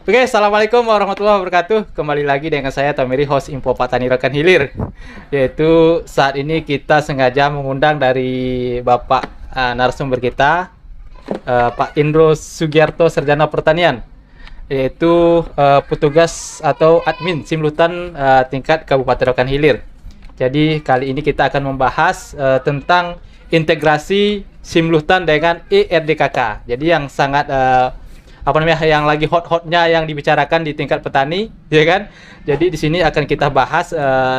Oke, assalamualaikum warahmatullahi wabarakatuh. Kembali lagi dengan saya Tomiri, host Info Petani Rokan Hilir. Yaitu saat ini kita sengaja mengundang dari Bapak narasumber kita, Pak Indro Sugiarto, Sarjana Pertanian, yaitu petugas atau admin Simlutan tingkat Kabupaten Rokan Hilir. Jadi kali ini kita akan membahas tentang integrasi Simlutan dengan ERDKK. Jadi yang sangat yang lagi hot-hotnya yang dibicarakan di tingkat petani, ya kan? Jadi di sini akan kita bahas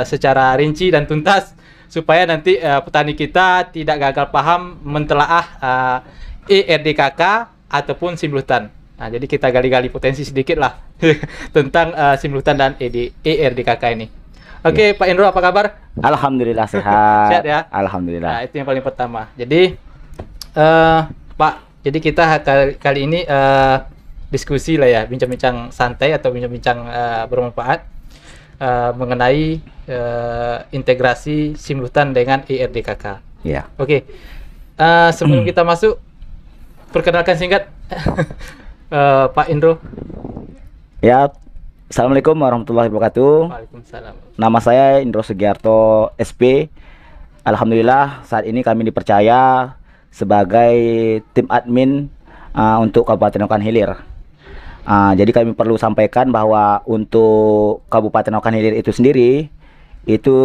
secara rinci dan tuntas supaya nanti petani kita tidak gagal paham mentelaah ERDKK ataupun Simlutan. Nah, jadi kita gali-gali potensi sedikit lah tentang Simlutan dan ERDKK ini. Oke, Pak Indro, apa kabar? Alhamdulillah sehat. Sehat ya? Alhamdulillah. Nah, itu yang paling pertama. Jadi Pak, jadi kita kali ini diskusi lah ya, bincang-bincang santai atau bincang-bincang bermanfaat mengenai integrasi Simlutan dengan ERDKK. Iya. Oke. Sebelum kita masuk, perkenalkan singkat Pak Indro. Ya, Assalamualaikum warahmatullahi wabarakatuh. Waalaikumsalam. Nama saya Indro Sugiarto SP. Alhamdulillah saat ini kami dipercaya sebagai tim admin untuk Kabupaten Rokan Hilir. Jadi kami perlu sampaikan bahwa untuk Kabupaten Rokan Hilir itu sendiri, itu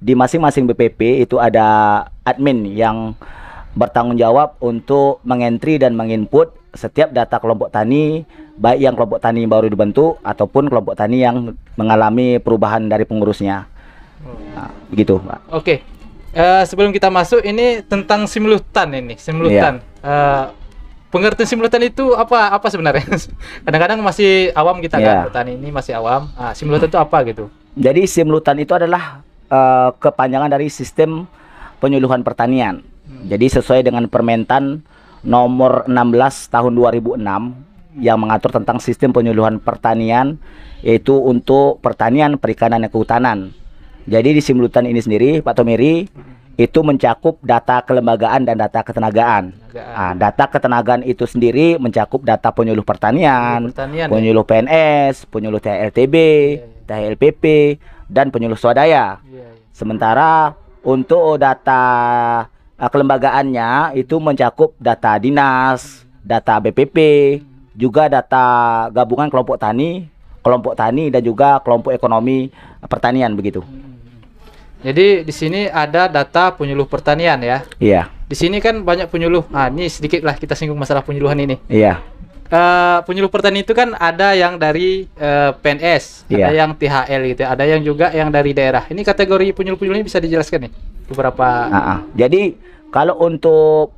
di masing-masing BPP itu ada admin yang bertanggung jawab untuk mengentry dan menginput setiap data kelompok tani, baik yang kelompok tani baru dibentuk ataupun kelompok tani yang mengalami perubahan dari pengurusnya. Begitu, Pak. Oke. Sebelum kita masuk, ini tentang Simlutan ini. Simlutan. Pengertian Simlutan itu apa sebenarnya? Kadang-kadang masih awam kita kan, petani ini masih awam. Simlutan itu apa gitu? Jadi Simlutan itu adalah kepanjangan dari sistem penyuluhan pertanian. Jadi sesuai dengan Permentan nomor 16 tahun 2006 yang mengatur tentang sistem penyuluhan pertanian, yaitu untuk pertanian, perikanan, dan kehutanan. Jadi di Simlutan ini sendiri, Pak Tomiri, itu mencakup data kelembagaan dan data ketenagaan. Data ketenagaan itu sendiri mencakup data penyuluh pertanian, penyuluh PNS, penyuluh THLTB, THLPP, dan penyuluh swadaya. Sementara untuk data kelembagaannya itu mencakup data dinas, data BPP, juga data gabungan kelompok tani, dan juga kelompok ekonomi pertanian begitu. Jadi di sini ada data penyuluh pertanian ya. Iya. Di sini kan banyak penyuluh. Ini sedikit lah kita singgung masalah penyuluhan ini. Iya. Penyuluh pertanian itu kan ada yang dari PNS, ada yang THL gitu, ada yang juga yang dari daerah. Ini kategori penyuluh-penyuluh ini bisa dijelaskan nih beberapa. Jadi kalau untuk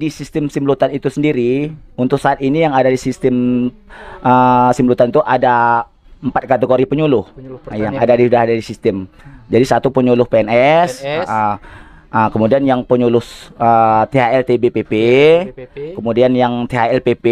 di sistem Simlutan itu sendiri, untuk saat ini yang ada di sistem Simlutan itu ada 4 kategori penyuluh yang sudah ada di sistem. Jadi satu penyuluh PNS. Kemudian yang penyuluh THLTBPP, kemudian yang THLPP,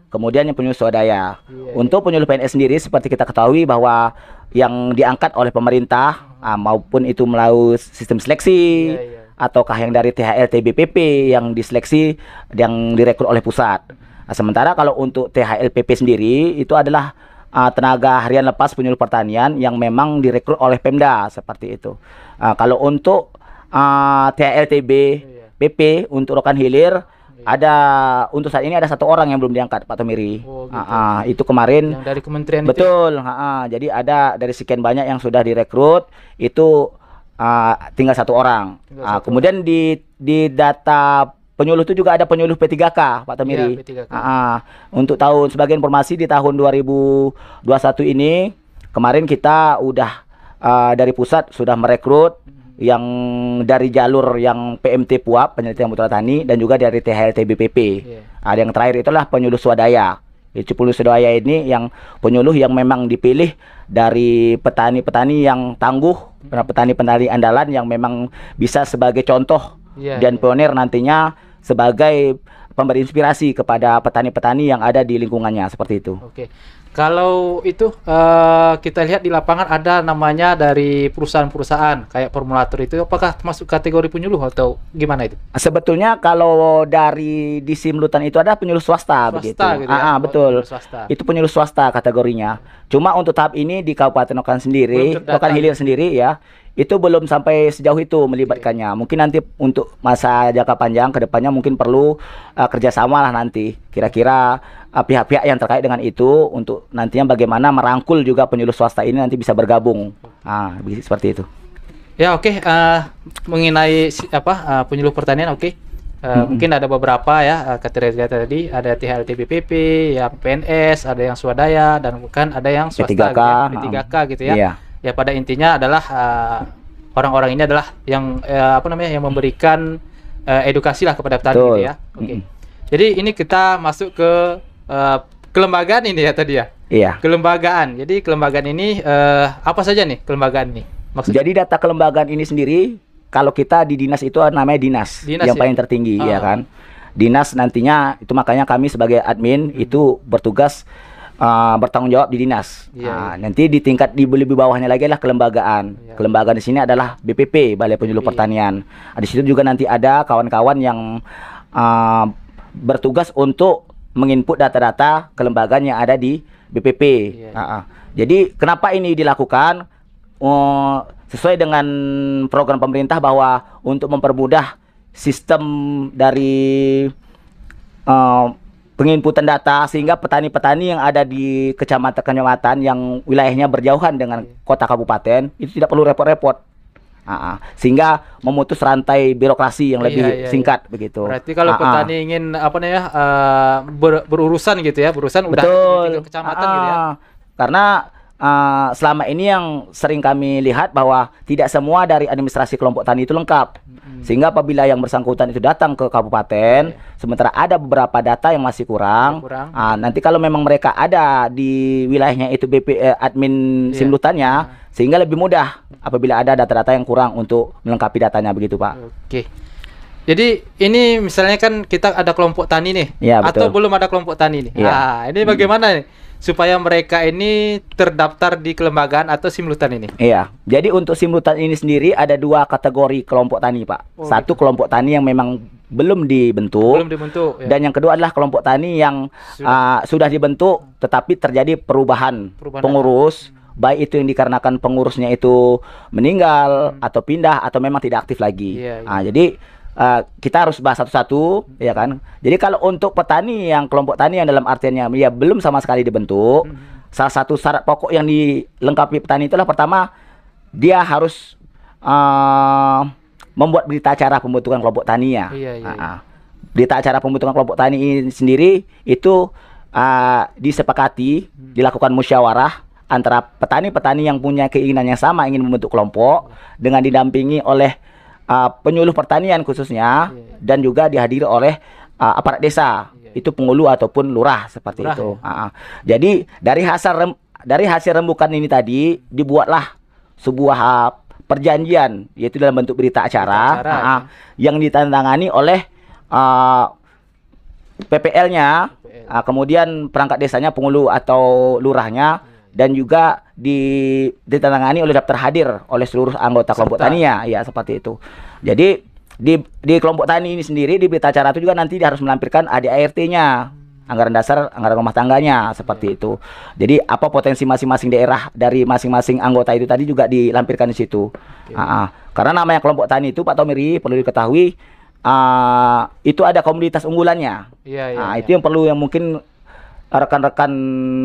kemudian yang penyuluh swadaya. Untuk penyuluh PNS sendiri seperti kita ketahui bahwa yang diangkat oleh pemerintah maupun itu melalui sistem seleksi ataukah yang dari THLTBPP yang diseleksi yang direkrut oleh pusat. Sementara kalau untuk THLPP sendiri itu adalah tenaga harian lepas penyuluh pertanian yang memang direkrut oleh Pemda seperti itu. Kalau untuk THLTB PP untuk Rokan Hilir ada untuk saat ini ada 1 orang yang belum diangkat, Pak Tomiri. Itu kemarin yang dari kementerian. Betul. Jadi ada dari sekian banyak yang sudah direkrut itu tinggal 1 orang. Kemudian di data penyuluh itu juga ada penyuluh P3K, Pak Tomiri. Untuk tahun sebagai informasi di tahun 2021 ini kemarin kita udah dari pusat sudah merekrut yang dari jalur yang PMT Puap, penelitian putra tani, dan juga dari THLTBPP. Yang terakhir itulah penyuluh swadaya. Penyuluh swadaya ini yang penyuluh yang memang dipilih dari petani-petani yang tangguh, petani-petani andalan yang memang bisa sebagai contoh dan pionir nantinya sebagai pemberi inspirasi kepada petani-petani yang ada di lingkungannya seperti itu. Oke. Kalau itu kita lihat di lapangan ada namanya dari perusahaan-perusahaan kayak formulator itu, apakah masuk kategori penyuluh atau gimana itu? Sebetulnya kalau dari di Simlutan itu ada penyuluh swasta begitu. Gitu ya? Betul. Swasta. Itu penyuluh swasta kategorinya. Cuma untuk tahap ini di Kabupaten Rokan sendiri, Rokan Hilir sendiri ya, itu belum sampai sejauh itu melibatkannya. Mungkin nanti untuk masa jangka panjang ke depannya mungkin perlu kerjasama lah nanti. Kira-kira pihak-pihak yang terkait dengan itu untuk nantinya bagaimana merangkul juga penyuluh swasta ini nanti bisa bergabung. Seperti itu. Ya oke. Mengenai penyuluh pertanian oke. Mungkin ada beberapa ya kriteria tadi, ada THLT-PPP, yang PNS, ada yang swadaya dan bukan ada yang swasta P3K, gitu ya, P3K gitu ya. Iya. Ya pada intinya adalah orang-orang ini adalah yang yang memberikan edukasi lah kepada petani gitu ya. Oke. Jadi ini kita masuk ke kelembagaan ini ya tadi ya. Iya. Kelembagaan. Jadi kelembagaan ini apa saja nih kelembagaan ini? Maksudnya? Jadi data kelembagaan ini sendiri kalau kita di dinas itu namanya dinas yang paling tertinggi ya kan. Dinas nantinya itu makanya kami sebagai admin itu bertugas bertanggung jawab di dinas. Nanti di tingkat di lebih bawahnya lagi adalah kelembagaan. Kelembagaan di sini adalah BPP, Balai Penyuluh Pertanian. Di situ juga nanti ada kawan-kawan yang bertugas untuk menginput data-data kelembagaan yang ada di BPP. Jadi kenapa ini dilakukan? Sesuai dengan program pemerintah bahwa untuk mempermudah sistem dari penginputan data sehingga petani-petani yang ada di kecamatan-kecamatan yang wilayahnya berjauhan dengan kota kabupaten itu tidak perlu repot-repot. Sehingga memutus rantai birokrasi yang lebih singkat begitu. Berarti kalau petani ingin berurusan gitu ya, berurusan udah di kecamatan gitu ya. Karena selama ini yang sering kami lihat bahwa tidak semua dari administrasi kelompok tani itu lengkap. Sehingga apabila yang bersangkutan itu datang ke kabupaten, sementara ada beberapa data yang masih kurang. Nanti kalau memang mereka ada di wilayahnya itu admin Simlutannya, sehingga lebih mudah apabila ada data-data yang kurang untuk melengkapi datanya begitu, Pak. Oke. Jadi ini misalnya kan kita ada kelompok tani nih, atau belum ada kelompok tani nih. Ini bagaimana nih supaya mereka ini terdaftar di kelembagaan atau Simlutan ini? Iya. Jadi untuk Simlutan ini sendiri ada dua kategori kelompok tani, Pak. Satu kelompok tani yang memang belum dibentuk. Dan yang kedua adalah kelompok tani yang sudah dibentuk tetapi terjadi perubahan pengurus. Baik itu yang dikarenakan pengurusnya itu meninggal atau pindah atau memang tidak aktif lagi. Jadi kita harus bahas satu-satu, ya kan. Jadi kalau untuk petani yang kelompok tani yang dalam artiannya ya belum sama sekali dibentuk, salah satu syarat pokok yang dilengkapi petani itulah pertama dia harus membuat berita acara pembentukan kelompok tani ya. Berita acara pembentukan kelompok tani ini sendiri itu disepakati, dilakukan musyawarah antara petani-petani yang punya keinginan yang sama ingin membentuk kelompok dengan didampingi oleh penyuluh pertanian khususnya dan juga dihadiri oleh aparat desa, itu penghulu ataupun lurah seperti itu. Jadi dari hasil rembukan ini tadi dibuatlah sebuah perjanjian yaitu dalam bentuk berita acara yang ditandatangani oleh PPL-nya, kemudian perangkat desanya, penghulu atau lurahnya, dan juga ditandatangani oleh daftar hadir oleh seluruh anggota kelompok taninya, ya seperti itu. Jadi di kelompok tani ini sendiri di berita acara itu juga nanti dia harus melampirkan ADART-nya, anggaran dasar, anggaran rumah tangganya, seperti itu. Jadi apa potensi masing-masing daerah dari masing-masing anggota itu tadi juga dilampirkan di situ. Karena namanya kelompok tani itu Pak Tomiri perlu diketahui itu ada komoditas unggulannya. Itu yang perlu, yang mungkin rekan-rekan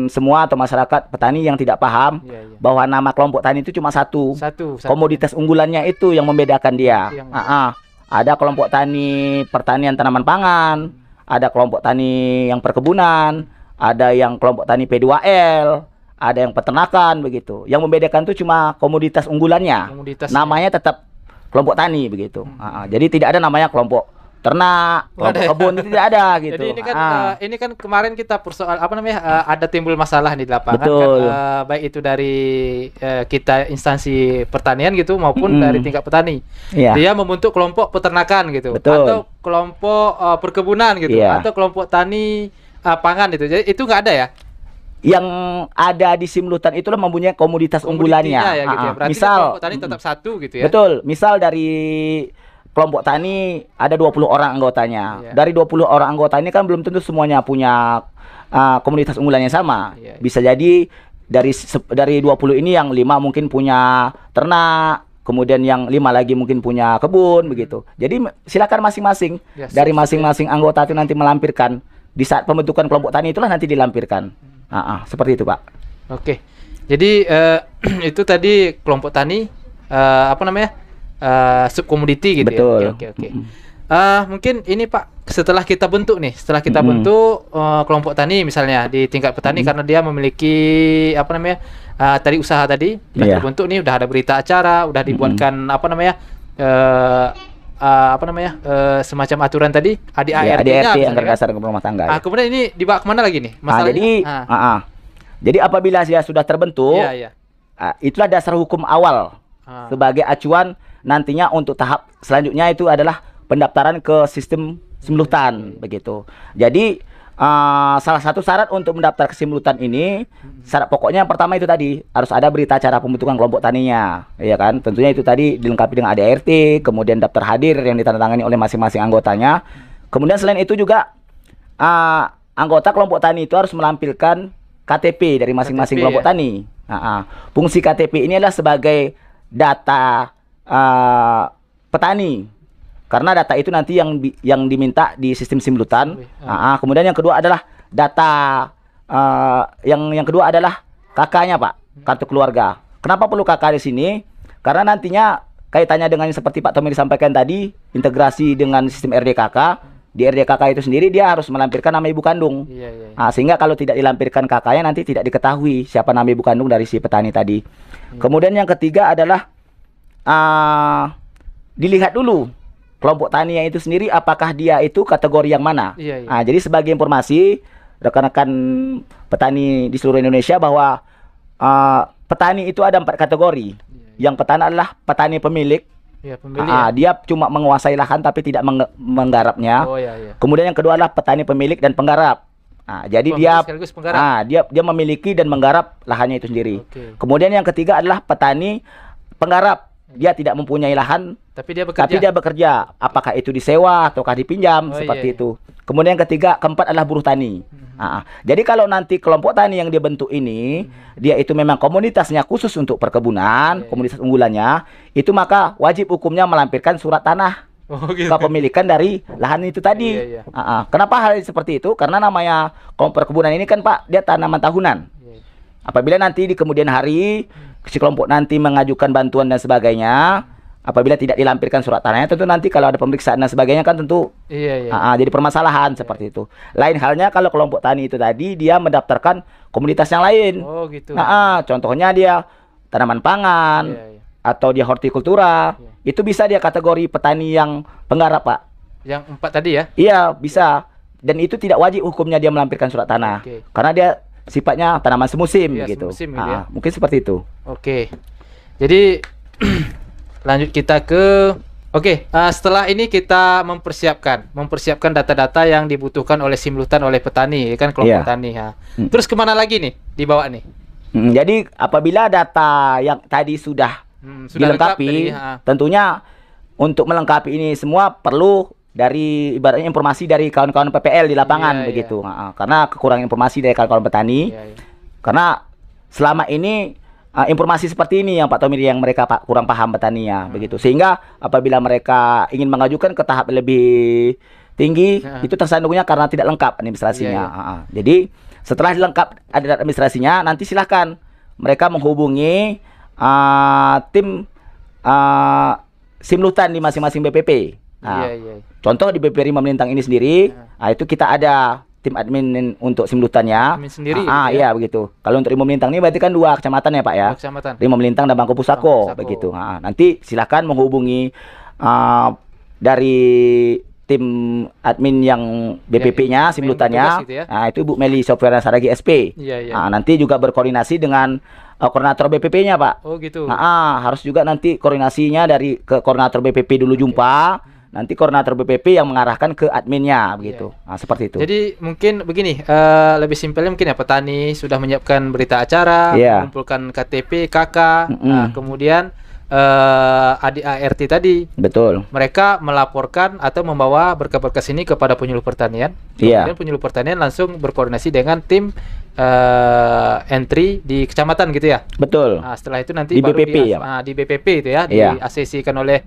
semua atau masyarakat petani yang tidak paham bahwa nama kelompok tani itu cuma satu. Komoditas unggulannya itu yang membedakan dia. Ada kelompok tani pertanian tanaman pangan, ada kelompok tani yang perkebunan, ada yang kelompok tani P2L, ada yang peternakan begitu. Yang membedakan itu cuma komoditas unggulannya. Namanya tetap kelompok tani begitu. Jadi tidak ada namanya kelompok ternak, kelompok kebun itu tidak ada gitu. Jadi ini kan kemarin kita persoal apa namanya ada timbul masalah di lapangan Betul. kan baik itu dari kita instansi pertanian gitu maupun dari tingkat petani. Iya. Dia membentuk kelompok peternakan gitu Betul. atau kelompok perkebunan gitu Iya. atau kelompok tani pangan gitu. Jadi itu nggak ada ya? Yang ada di Simlutan itulah mempunyai komoditas unggulannya. Ya, gitu ya. Berarti Misal kelompok tani tetap satu gitu ya. Betul, misal dari kelompok tani ada 20 orang anggotanya. Iya. Dari 20 orang anggota ini kan belum tentu semuanya punya komunitas unggulannya sama. Iya. Bisa jadi dari 20 ini yang 5 mungkin punya ternak, kemudian yang 5 lagi mungkin punya kebun begitu. Jadi silakan masing-masing Ya, dari masing-masing anggota itu nanti melampirkan di saat pembentukan kelompok tani itulah nanti dilampirkan. Seperti itu, Pak. Oke. Jadi itu tadi kelompok tani apa namanya? Subkomoditi gitu Betul. ya. Oke. Mungkin ini Pak, setelah kita bentuk bentuk kelompok tani misalnya di tingkat petani karena dia memiliki apa namanya? Tadi usaha tadi sudah terbentuk nih, udah ada berita acara, udah dibuatkan apa namanya? Semacam aturan tadi ADART-nya ADART misalnya, anggaran dasar rumah tangga. kemudian ini dibawa kemana lagi nih? Masalahnya? Jadi apabila dia sudah terbentuk, Iya. Itulah dasar hukum awal sebagai acuan nantinya untuk tahap selanjutnya itu adalah pendaftaran ke sistem Simlutan begitu. Jadi salah satu syarat untuk mendaftar ke Simlutan ini, syarat pokoknya yang pertama itu tadi harus ada berita acara pembentukan kelompok taninya, ya kan? Tentunya itu tadi dilengkapi dengan ADART, kemudian daftar hadir yang ditandatangani oleh masing-masing anggotanya. Kemudian selain itu juga anggota kelompok tani itu harus melampirkan KTP dari masing-masing kelompok tani. Fungsi KTP ini adalah sebagai data petani, karena data itu nanti yang diminta di sistem Simlutan. Kemudian yang kedua adalah data yang kedua adalah KK-nya, Pak, kartu keluarga. Kenapa perlu KK di sini? Karena nantinya kaitannya dengan seperti Pak Tommy disampaikan tadi, integrasi dengan sistem RDKK. Di RDKK itu sendiri dia harus melampirkan nama ibu kandung. Sehingga kalau tidak dilampirkan KK-nya nanti tidak diketahui siapa nama ibu kandung dari si petani tadi. Kemudian yang ketiga adalah dilihat dulu kelompok tani yang itu sendiri apakah dia itu kategori yang mana. Jadi sebagai informasi rekan-rekan petani di seluruh Indonesia bahwa petani itu ada 4 kategori. Yang pertama adalah petani pemilik. Dia cuma menguasai lahan tapi tidak menggarapnya. Kemudian yang kedua adalah petani pemilik dan penggarap. Jadi dia memiliki dan menggarap lahannya itu sendiri. Kemudian yang ketiga adalah petani penggarap. Dia tidak mempunyai lahan tapi dia bekerja. Apakah itu disewa ataukah dipinjam seperti itu. Kemudian yang ketiga, keempat adalah buruh tani. Jadi kalau nanti kelompok tani yang dia bentuk ini, dia itu memang komunitasnya khusus untuk perkebunan, komunitas unggulannya, itu maka wajib hukumnya melampirkan surat tanah kepemilikan dari lahan itu tadi. Kenapa hal seperti itu? Karena namanya kelompok perkebunan ini kan, Pak, dia tanaman tahunan. Apabila nanti di kemudian hari si kelompok nanti mengajukan bantuan dan sebagainya, apabila tidak dilampirkan surat tanahnya, tentu nanti kalau ada pemeriksaan dan sebagainya kan tentu jadi permasalahan seperti itu. Lain halnya kalau kelompok tani itu tadi dia mendaftarkan komunitas yang lain. Contohnya dia tanaman pangan atau dia hortikultura, itu bisa dia kategori petani yang penggarap, Pak. Yang 4 tadi ya? Iya, bisa. Dan itu tidak wajib hukumnya dia melampirkan surat tanah. Karena dia sifatnya tanaman semusim gitu. Mungkin seperti itu. Jadi lanjut kita ke setelah ini kita mempersiapkan data-data yang dibutuhkan oleh Simlutan oleh petani, kan kelompok tani. Terus kemana lagi nih dibawa nih? Jadi apabila data yang tadi sudah dilengkapi, tentunya untuk melengkapi ini semua perlu dari ibaratnya informasi dari kawan-kawan PPL di lapangan begitu. Karena kekurangan informasi dari kawan-kawan petani. Karena selama ini informasi seperti ini yang Pak Tommy yang mereka kurang paham petaninya begitu. Sehingga apabila mereka ingin mengajukan ke tahap lebih tinggi, itu tersandungnya karena tidak lengkap administrasinya. Jadi setelah lengkap ada administrasinya, nanti silahkan mereka menghubungi tim Simlutan di masing-masing BPP. Contoh di BP Rima Melintang ini sendiri, itu kita ada tim admin untuk Simlutannya. Iya begitu. Kalau untuk Rima Melintang ini berarti kan 2 kecamatan ya, Pak ya. Rima Melintang dan Bangko Pusako begitu. Nanti silakan menghubungi dari tim admin yang BPP-nya, simultannya. Gitu ya. Nah, itu Bu Meli Sofiana Saragi SP. Iya, iya. Nah, nanti juga berkoordinasi dengan koordinator BPP-nya, Pak. Oh gitu. Nah, harus juga nanti koordinasinya dari ke koordinator BPP dulu jumpa. Nanti koordinator BPP yang mengarahkan ke adminnya begitu. Nah, seperti itu. Jadi mungkin begini, lebih simpelnya mungkin ya, petani sudah menyiapkan berita acara, mengumpulkan KTP, KK, kemudian ADART tadi. Betul. Mereka melaporkan atau membawa berkas-berkas ini kepada penyuluh pertanian. Kemudian penyuluh pertanian langsung berkoordinasi dengan tim entry di kecamatan gitu ya. Betul. Nah, setelah itu nanti di baru BPP di BPP itu ya, diasesikan oleh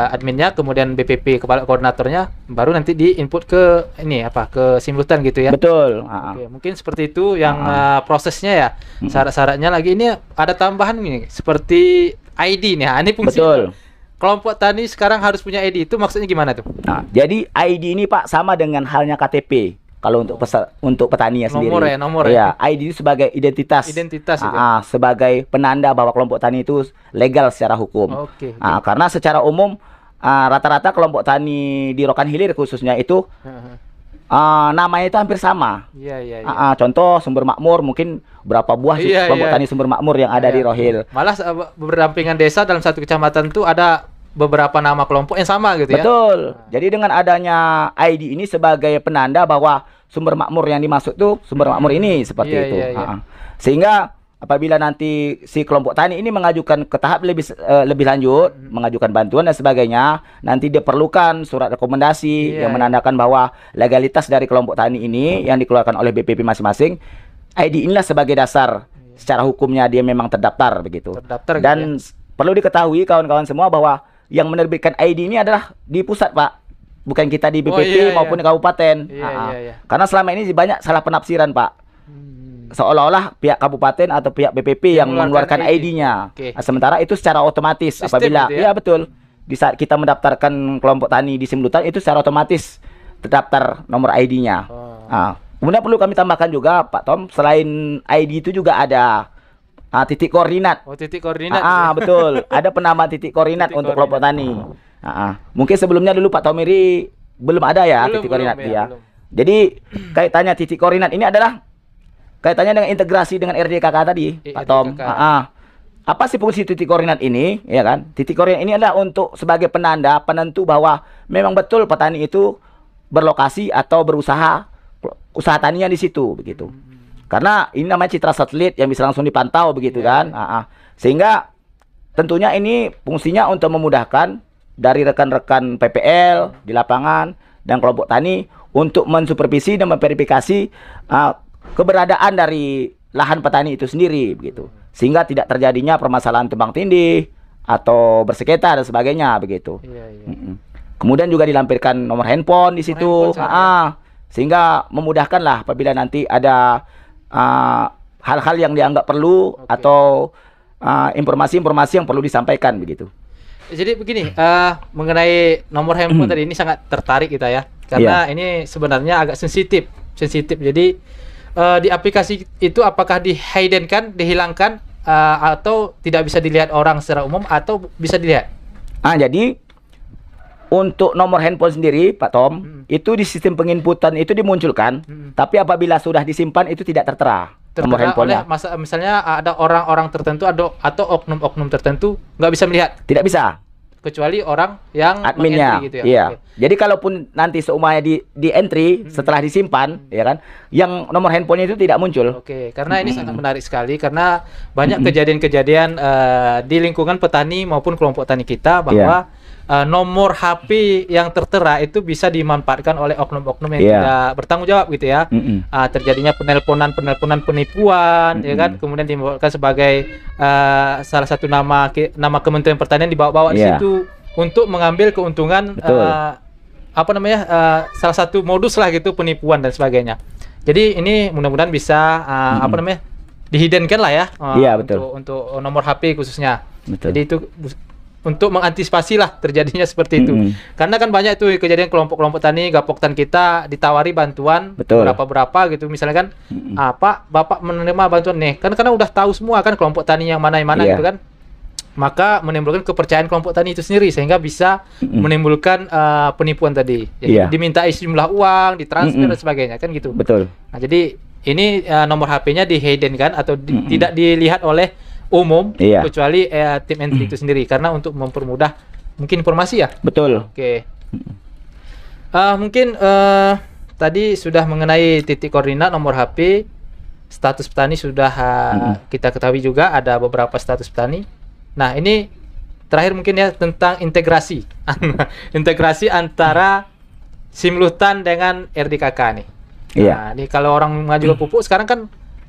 adminnya, kemudian BPP kepala koordinatornya, baru nanti diinput ke ini apa, ke simultan gitu ya. Betul. Oke, mungkin seperti itu yang prosesnya ya. Syarat-syaratnya lagi ini ada tambahan nih seperti ID nih. Ini fungsi. Betul. Kelompok tani sekarang harus punya ID, itu maksudnya gimana tuh? Nah, jadi ID ini Pak sama dengan halnya KTP. Kalau untuk petani sendiri. Nomor ya. ID itu sebagai identitas. Identitas itu. Sebagai penanda bahwa kelompok tani itu legal secara hukum. Oke. Karena secara umum rata-rata kelompok tani di Rokan Hilir khususnya itu namanya itu hampir sama. Iya. Contoh Sumber Makmur, mungkin berapa buah sih kelompok tani Sumber Makmur yang ada di Rohil. Malah berdampingan desa dalam satu kecamatan tuh ada beberapa nama kelompok yang sama gitu ya. Betul. Jadi dengan adanya ID ini sebagai penanda bahwa Sumber Makmur yang dimaksud tuh Sumber Makmur ini seperti itu. Sehingga apabila nanti si kelompok tani ini mengajukan ke tahap lebih lanjut, mengajukan bantuan dan sebagainya, nanti diperlukan surat rekomendasi yang menandakan bahwa legalitas dari kelompok tani ini yang dikeluarkan oleh BPP masing-masing. ID inilah sebagai dasar secara hukumnya dia memang terdaftar begitu. Dan perlu diketahui kawan-kawan semua bahwa yang menerbitkan ID ini adalah di pusat, Pak. Bukan kita di BPP maupun di kabupaten. Karena selama ini banyak salah penafsiran, Pak. Seolah-olah pihak kabupaten atau pihak BPP yang mengeluarkan ID-nya. Sementara itu secara otomatis sistem apabila gitu ya? Betul. Di saat kita mendaftarkan kelompok tani di simultan itu secara otomatis terdaftar nomor ID-nya. Kemudian perlu kami tambahkan juga, Pak Tom, selain ID itu juga ada titik koordinat. Titik koordinat. Betul. Ada penambahan titik koordinat untuk kelompok tani. Mungkin sebelumnya dulu Pak Tomiri belum ada ya titik koordinat dia. Jadi kaitannya titik koordinat ini adalah kaitannya dengan integrasi dengan RDKK tadi, Pak Tom. Apa sih fungsi titik koordinat ini? Ya kan? Titik koordinat ini adalah untuk sebagai penanda penentu bahwa memang betul petani itu berlokasi atau berusaha usaha taninya di situ begitu. Karena ini namanya citra satelit yang bisa langsung dipantau begitu kan. Sehingga tentunya ini fungsinya untuk memudahkan dari rekan-rekan PPL di lapangan dan kelompok tani untuk mensupervisi dan memverifikasi keberadaan dari lahan petani itu sendiri begitu. Sehingga tidak terjadinya permasalahan tumbang tindih atau bersengketa dan sebagainya begitu. Kemudian juga dilampirkan nomor handphone di situ. Sehingga memudahkanlah apabila nanti ada hal-hal yang dianggap perlu atau informasi-informasi yang perlu disampaikan begitu. Jadi begini, mengenai nomor handphone tadi ini sangat tertarik kita ya, karena ini sebenarnya agak sensitif. Jadi di aplikasi itu apakah dihiddenkan, dihilangkan, atau tidak bisa dilihat orang secara umum atau bisa dilihat? Jadi untuk nomor handphone sendiri, Pak Tom, itu di sistem penginputan itu dimunculkan, tapi apabila sudah disimpan itu tidak tertera nomor handphonenya. Misalnya ada orang-orang tertentu atau oknum-oknum tertentu nggak bisa melihat? Tidak bisa. Kecuali orang yang adminnya gitu ya. Jadi kalaupun nanti seumanya di entry setelah disimpan, ya kan, yang nomor handphonenya itu tidak muncul. Karena ini sangat menarik sekali karena banyak kejadian-kejadian di lingkungan petani maupun kelompok tani kita bahwa nomor HP yang tertera itu bisa dimanfaatkan oleh oknum-oknum yang tidak bertanggung jawab gitu ya. Terjadinya penelponan penipuan, ya kan, kemudian dibawakan sebagai salah satu nama Kementerian Pertanian dibawa-bawa di situ untuk mengambil keuntungan, salah satu modus lah gitu, penipuan dan sebagainya. Jadi ini mudah-mudahan bisa dihiddenkan lah ya, untuk nomor HP khususnya. Jadi itu untuk mengantisipasi lah terjadinya seperti itu. Karena kan banyak tuh kejadian kelompok-kelompok tani, gapoktan kita ditawari bantuan berapa gitu, misalnya kan, Pak, Bapak menerima bantuan nih, kan karena udah tahu semua kan kelompok tani yang mana gitu kan. maka menimbulkan kepercayaan kelompok tani itu sendiri sehingga bisa menimbulkan penipuan tadi. Jadi dimintai sejumlah uang, ditransfer dan sebagainya kan gitu. Betul. Nah, jadi ini nomor HP-nya di hidden kan atau tidak dilihat oleh umum kecuali tim entry itu sendiri karena untuk mempermudah mungkin informasi ya. Betul. Oke. Mungkin tadi sudah mengenai titik koordinat, nomor HP, status petani sudah kita ketahui juga ada beberapa status petani. Nah, ini terakhir mungkin ya tentang integrasi. Integrasi antara Simlutan dengan RDKK nih. Nah, ini kalau orang mengajukan pupuk sekarang kan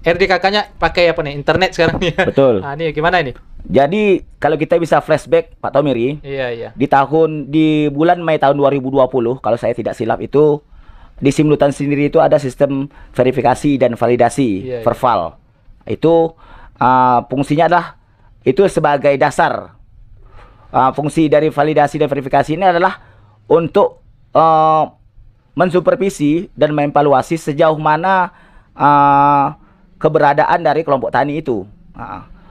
RDKK-nya pakai apa nih? Internet sekarang nih. Betul. Nah, ini gimana ini? Jadi, kalau kita bisa flashback Pak Tomiri, di bulan Mei tahun 2020, kalau saya tidak silap itu di Simlutan sendiri itu ada sistem verifikasi dan validasi, Verval. Itu fungsinya adalah itu sebagai dasar. Fungsi dari validasi dan verifikasi ini adalah untuk mensupervisi dan mengevaluasi sejauh mana keberadaan dari kelompok tani itu.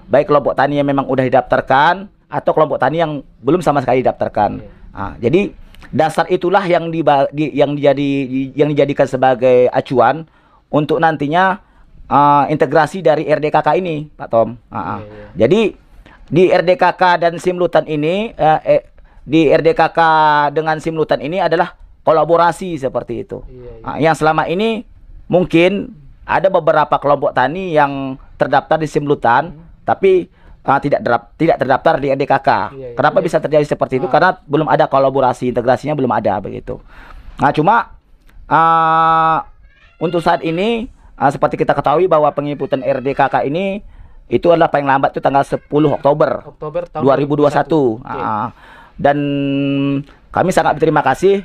Baik kelompok tani yang memang udah didaftarkan atau kelompok tani yang belum sama sekali didaftarkan. Jadi dasar itulah yang dijadikan sebagai acuan untuk nantinya integrasi dari RDKK ini, Pak Tom. Jadi di RDKK dan Simlutan ini, di RDKK dengan Simlutan ini adalah kolaborasi seperti itu. Yang selama ini mungkin ada beberapa kelompok tani yang terdaftar di Simlutan, tapi tidak terdaftar di RDKK. Kenapa bisa terjadi seperti itu? Karena belum ada kolaborasi, integrasinya belum ada begitu. Nah, cuma untuk saat ini seperti kita ketahui bahwa penginputan RDKK ini itu adalah paling lambat itu tanggal 10 Oktober tahun 2021. Dan kami sangat berterima kasih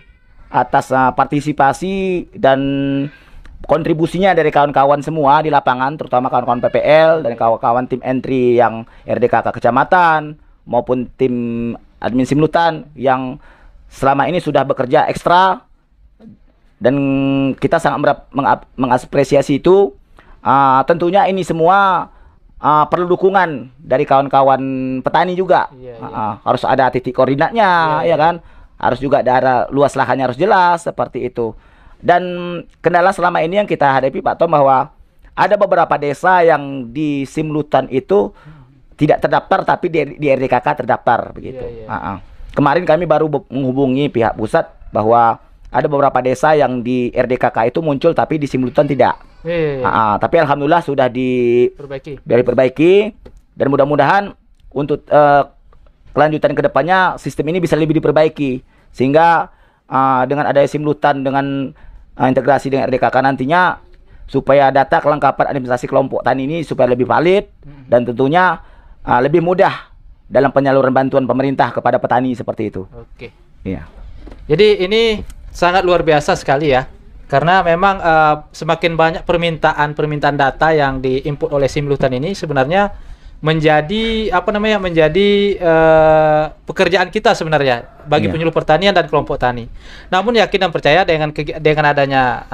atas partisipasi dan kontribusinya dari kawan-kawan semua di lapangan, terutama kawan-kawan PPL dan kawan-kawan tim entry yang RDKK kecamatan maupun tim admin Simlutan yang selama ini sudah bekerja ekstra, dan kita sangat mengapresiasi itu. Tentunya ini semua perlu dukungan dari kawan-kawan petani juga. Harus ada titik koordinatnya, ya kan? Harus juga ada luas lahannya harus jelas seperti itu. Dan kendala selama ini yang kita hadapi, Pak Tom, bahwa ada beberapa desa yang di Simlutan itu tidak terdaftar tapi di RDKK terdaftar begitu. Kemarin kami baru menghubungi pihak pusat bahwa ada beberapa desa yang di RDKK itu muncul tapi di Simlutan tidak. Tapi alhamdulillah sudah diperbaiki dan mudah-mudahan untuk kelanjutan kedepannya sistem ini bisa lebih diperbaiki sehingga dengan adanya Simlutan dengan integrasi dengan RDKK nantinya supaya data kelengkapan administrasi kelompok tani ini supaya lebih valid dan tentunya lebih mudah dalam penyaluran bantuan pemerintah kepada petani seperti itu. Oke. Iya. Jadi ini sangat luar biasa sekali ya. Karena memang semakin banyak permintaan data yang diinput oleh Simlutan ini sebenarnya menjadi pekerjaan kita sebenarnya bagi penyuluh pertanian dan kelompok tani. Namun yakin dan percaya dengan adanya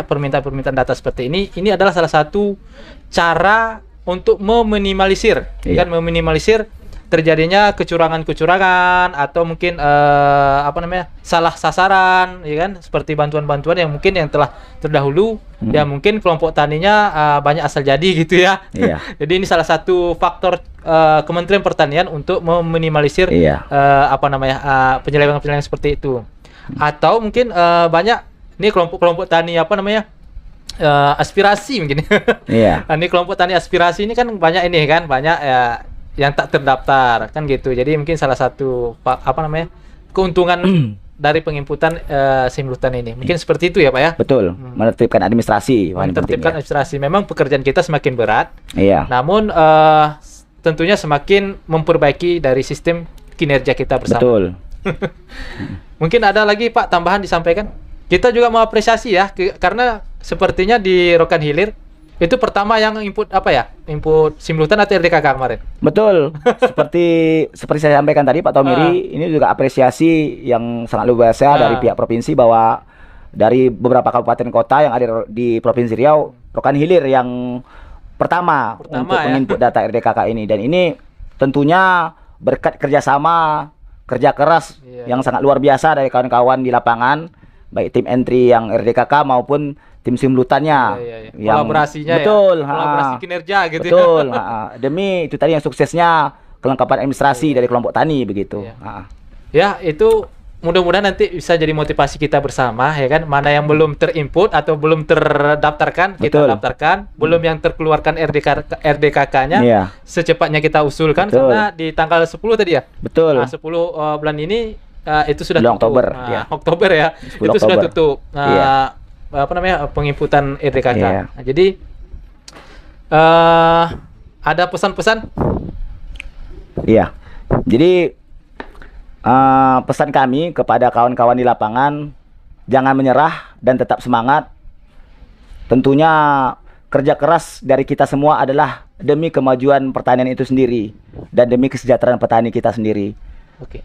permintaan data seperti ini adalah salah satu cara untuk meminimalisir meminimalisir terjadinya kecurangan-kecurangan atau mungkin salah sasaran, ya kan, seperti bantuan-bantuan yang mungkin yang telah terdahulu ya mungkin kelompok taninya banyak asal jadi gitu ya. Jadi ini salah satu faktor Kementerian Pertanian untuk meminimalisir penyelewengan seperti itu. Atau mungkin banyak nih kelompok-kelompok tani aspirasi mungkin. Ini kelompok tani aspirasi ini kan banyak banyak yang tak terdaftar kan gitu. Jadi mungkin salah satu keuntungan dari penginputan Simlutan ini mungkin seperti itu ya Pak ya. Betul. Menertibkan administrasi. Menertibkan administrasi. Memang pekerjaan kita semakin berat. Namun tentunya semakin memperbaiki dari sistem kinerja kita bersama. Betul. Mungkin ada lagi Pak tambahan disampaikan. Kita juga mau apresiasi ya karena sepertinya di Rokan Hilir itu pertama yang input input Simlutan atau RDKK kemarin. Betul. seperti saya sampaikan tadi Pak Tomiri, ini juga apresiasi yang sangat luar biasa dari pihak provinsi bahwa dari beberapa kabupaten kota yang ada di Provinsi Riau, Rokan Hilir yang pertama untuk menginput data RDKK ini, dan ini tentunya berkat kerjasama, kerja keras yang sangat luar biasa dari kawan-kawan di lapangan, baik tim entry yang RDKK maupun tim simulutannya. Yang kolaborasinya betul, kolaborasi kinerja gitu. Betul, demi itu tadi yang suksesnya kelengkapan administrasi dari kelompok tani begitu. Ya, itu mudah-mudahan nanti bisa jadi motivasi kita bersama, ya kan. Mana yang belum terinput atau belum terdaftarkan, kita daftarkan. Belum yang terkeluarkan RDKK-nya, secepatnya kita usulkan. Karena di tanggal 10 tadi ya. Betul. Nah, 10 bulan ini itu sudah tutup. Oktober. Oktober ya. Itu sudah tutup. Apa namanya, penginputan RDKK. Nah, jadi ada pesan-pesan? Iya. Jadi pesan kami kepada kawan-kawan di lapangan, jangan menyerah dan tetap semangat. Tentunya kerja keras dari kita semua adalah demi kemajuan pertanian itu sendiri dan demi kesejahteraan petani kita sendiri.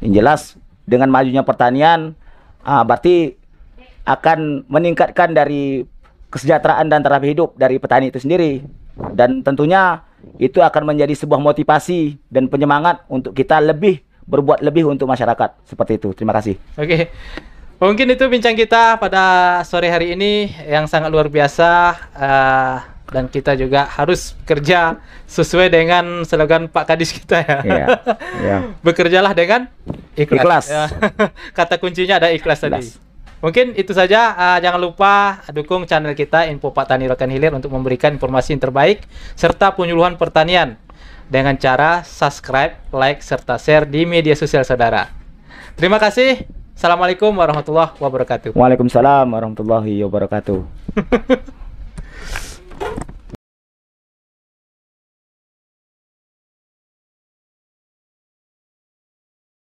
Yang jelas dengan majunya pertanian berarti akan meningkatkan dari kesejahteraan dan taraf hidup dari petani itu sendiri, dan tentunya itu akan menjadi sebuah motivasi dan penyemangat untuk kita berbuat lebih untuk masyarakat. Seperti itu. Terima kasih. Oke. Mungkin itu bincang kita pada sore hari ini yang sangat luar biasa, dan kita juga harus kerja sesuai dengan slogan Pak Kadis kita ya. Bekerjalah dengan ikhlas. Kata kuncinya ada ikhlas tadi. Mungkin itu saja. Jangan lupa dukung channel kita Info Petani Rokan Hilir untuk memberikan informasi yang terbaik serta penyuluhan pertanian dengan cara subscribe, like, serta share di media sosial saudara. Terima kasih. Assalamualaikum warahmatullahi wabarakatuh. Waalaikumsalam warahmatullahi wabarakatuh.